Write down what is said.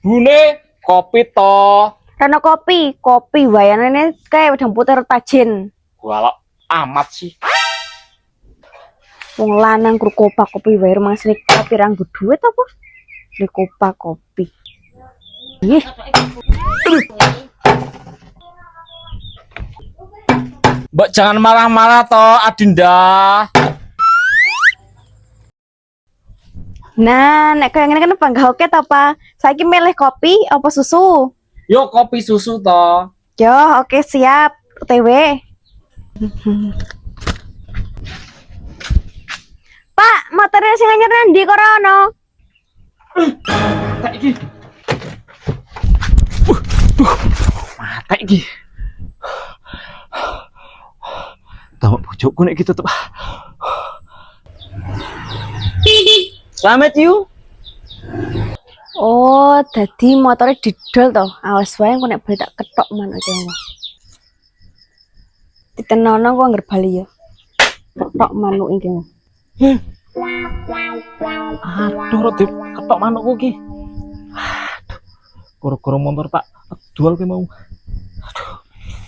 Bune kopi to. Rano kopi wayanane kayak wedang puter tajen. Walok amat sih. Wong lanang kru kopak kopi wae rumah sini kopi ranggo duit apa? Di kopak kopi. Ih, Mbak jangan marah-marah toh Adinda. nah, nek kaya ngene kan panggah oke ta apa? Saiki milih kopi apa susu? Yo kopi susu toh. Yo, oke siap. OTW. Pak, motornya sing anyar ndi korono? Mata iki. Mata iki. Tahu bojokku nek gitu tetep. Selamat yuk. Oh, dadi motornya didol to. Awas wae engko nek bali tak ketok manuk iki. Ditenono kok anggar bali ya. Ketok manuk iki. Aduh, roti ketok manukku ki. Aduh, koro-koro motor tak jual ke mau.